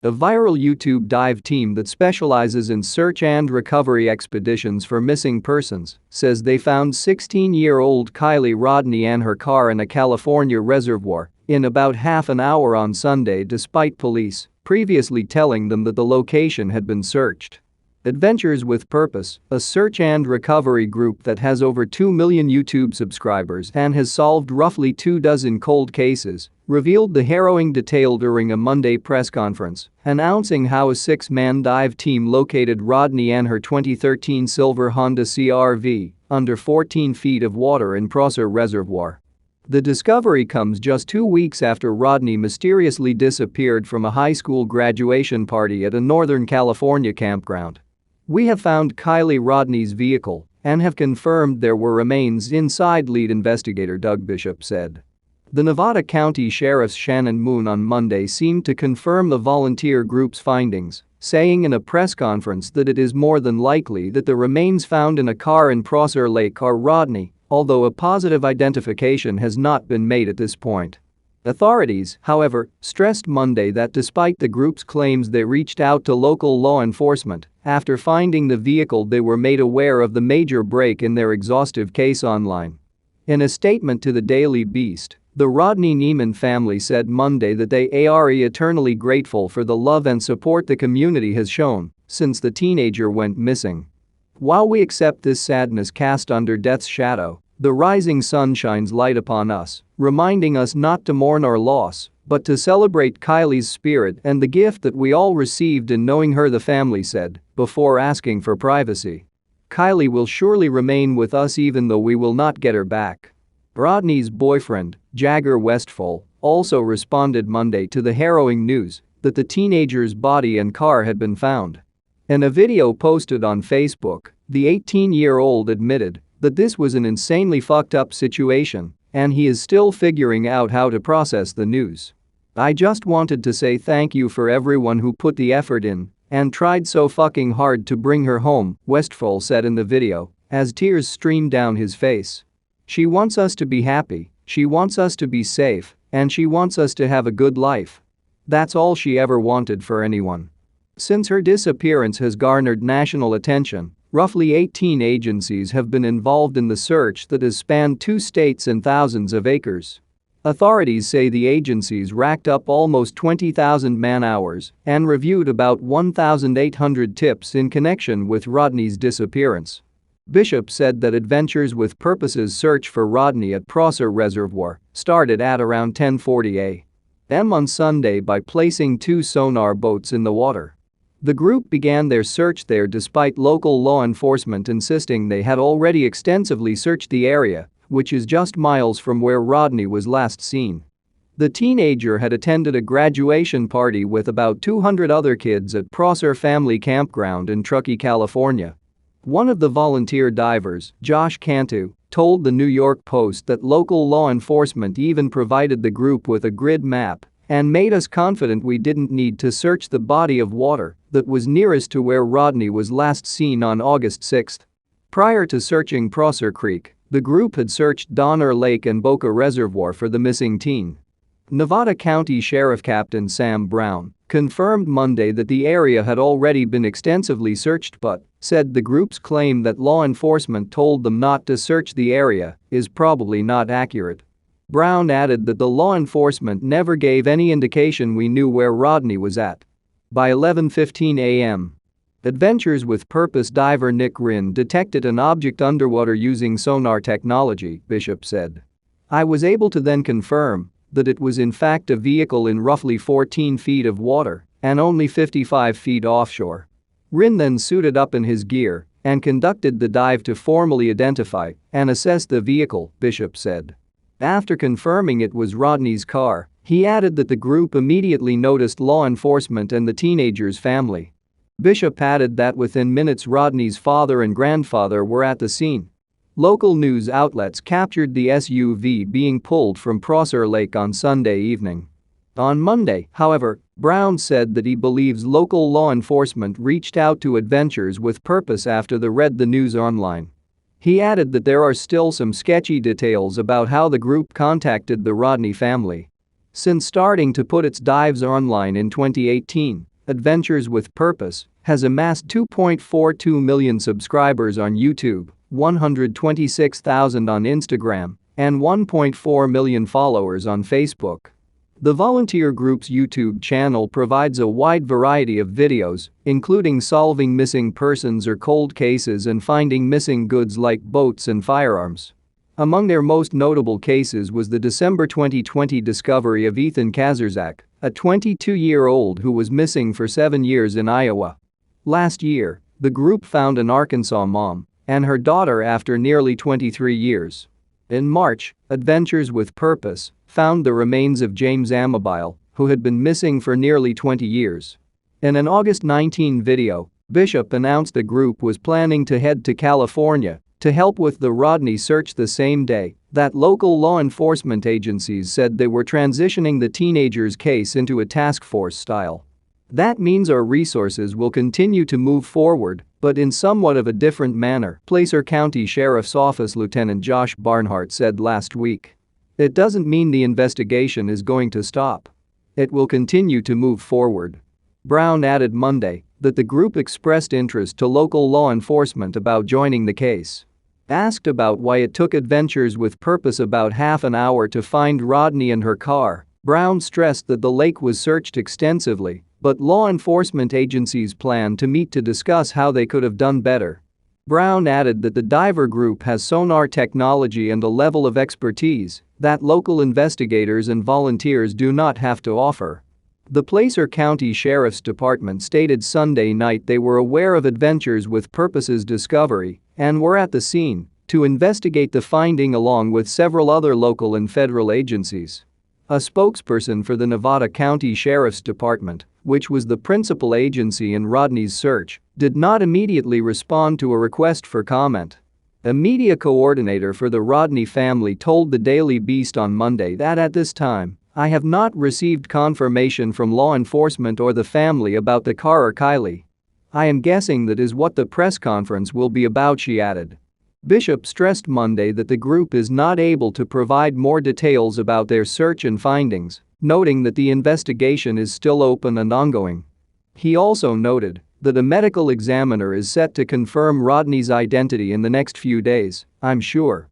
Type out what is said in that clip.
A viral YouTube dive team that specializes in search and recovery expeditions for missing persons says they found 16-year-old Keely Rodney and her car in a California reservoir in about half an hour on Sunday, despite police previously telling them that the location had been searched. Adventures with Purpose, a search and recovery group that has over 2 million YouTube subscribers and has solved roughly 24 cold cases, revealed the harrowing detail during a Monday press conference, announcing how a 6-man dive team located Rodney and her 2013 silver Honda CR-V under 14 feet of water in Prosser Reservoir. The discovery comes just 2 weeks after Rodney mysteriously disappeared from a high school graduation party at a Northern California campground. "We have found Keely Rodney's vehicle and have confirmed there were remains inside," lead investigator Doug Bishop said. The Nevada County Sheriff's Shannon Moon on Monday seemed to confirm the volunteer group's findings, saying in a press conference that it is more than likely that the remains found in a car in Prosser Lake are Rodney, although a positive identification has not been made at this point. Authorities, however, stressed Monday that despite the group's claims they reached out to local law enforcement after finding the vehicle, they were made aware of the major break in their exhaustive case online. In a statement to the Daily Beast, the Rodney Neiman family said Monday that they are eternally grateful for the love and support the community has shown since the teenager went missing. "While we accept this sadness cast under death's shadow, the rising sun shines light upon us, reminding us not to mourn our loss, but to celebrate Keely's spirit and the gift that we all received in knowing her," the family said, before asking for privacy. "Keely will surely remain with us even though we will not get her back." Rodney's boyfriend, Jagger Westfall, also responded Monday to the harrowing news that the teenager's body and car had been found. In a video posted on Facebook, the 18-year-old admitted that this was an insanely fucked up situation and he is still figuring out how to process the news. "I just wanted to say thank you for everyone who put the effort in and tried so fucking hard to bring her home," Westfall said in the video, as tears streamed down his face. "She wants us to be happy, she wants us to be safe, and she wants us to have a good life. That's all she ever wanted for anyone." Since her disappearance has garnered national attention, roughly 18 agencies have been involved in the search that has spanned 2 states and thousands of acres. Authorities say the agencies racked up almost 20,000 man-hours and reviewed about 1,800 tips in connection with Rodney's disappearance. Bishop said that Adventures with Purpose's search for Rodney at Prosser Reservoir started at around 10:40 a.m. on Sunday by placing 2 sonar boats in the water. The group began their search there despite local law enforcement insisting they had already extensively searched the area, which is just miles from where Rodney was last seen. The teenager had attended a graduation party with about 200 other kids at Prosser Family Campground in Truckee, California. One of the volunteer divers, Josh Cantu, told the New York Post that local law enforcement even provided the group with a grid map and made us confident we didn't need to search the body of water that was nearest to where Rodney was last seen on August 6. Prior to searching Prosser Creek, the group had searched Donner Lake and Boca Reservoir for the missing teen. Nevada County Sheriff Captain Sam Brown confirmed Monday that the area had already been extensively searched but said the group's claim that law enforcement told them not to search the area is probably not accurate. Brown added that the law enforcement never gave any indication we knew where Rodney was at. By 11:15 a.m., Adventures with Purpose diver Nick Rinn detected an object underwater using sonar technology, Bishop said. "I was able to then confirm that it was in fact a vehicle in roughly 14 feet of water and only 55 feet offshore." Rinn then suited up in his gear and conducted the dive to formally identify and assess the vehicle, Bishop said. After confirming it was Rodney's car, he added that the group immediately noticed law enforcement and the teenager's family. Bishop added that within minutes Rodney's father and grandfather were at the scene. Local news outlets captured the SUV being pulled from Prosser Lake on Sunday evening. On Monday, however, Brown said that he believes local law enforcement reached out to Adventures with Purpose after they read the news online. He added that there are still some sketchy details about how the group contacted the Rodney family. Since starting to put its dives online in 2018, Adventures with Purpose, has amassed 2.42 million subscribers on YouTube, 126,000 on Instagram, and 1.4 million followers on Facebook. The volunteer group's YouTube channel provides a wide variety of videos, including solving missing persons or cold cases and finding missing goods like boats and firearms. Among their most notable cases was the December 2020 discovery of Ethan Kazarzak, a 22-year-old who was missing for 7 years in Iowa. Last year, the group found an Arkansas mom and her daughter after nearly 23 years. In March, Adventures with Purpose found the remains of James Amabile, who had been missing for nearly 20 years. In an August 19 video, Bishop announced the group was planning to head to California to help with the Rodney search the same day that local law enforcement agencies said they were transitioning the teenager's case into a task force style. "That means our resources will continue to move forward, but in somewhat of a different manner," Placer County Sheriff's Office Lieutenant Josh Barnhart said last week. "It doesn't mean the investigation is going to stop. It will continue to move forward." Brown added Monday that the group expressed interest to local law enforcement about joining the case. Asked about why it took Adventures with Purpose about half an hour to find Rodney and her car, Brown stressed that the lake was searched extensively, but law enforcement agencies plan to meet to discuss how they could have done better. Brown added that the diver group has sonar technology and a level of expertise that local investigators and volunteers do not have to offer. The Placer County Sheriff's Department stated Sunday night they were aware of Adventures with Purpose's discovery and were at the scene to investigate the finding along with several other local and federal agencies. A spokesperson for the Nevada County Sheriff's Department, which was the principal agency in Rodney's search, did not immediately respond to a request for comment. A media coordinator for the Rodney family told the Daily Beast on Monday that at this time, "I have not received confirmation from law enforcement or the family about the car or Keely. I am guessing that is what the press conference will be about," she added. Bishop stressed Monday that the group is not able to provide more details about their search and findings, noting that the investigation is still open and ongoing. He also noted that a medical examiner is set to confirm Rodney's identity in the next few days, "I'm sure,"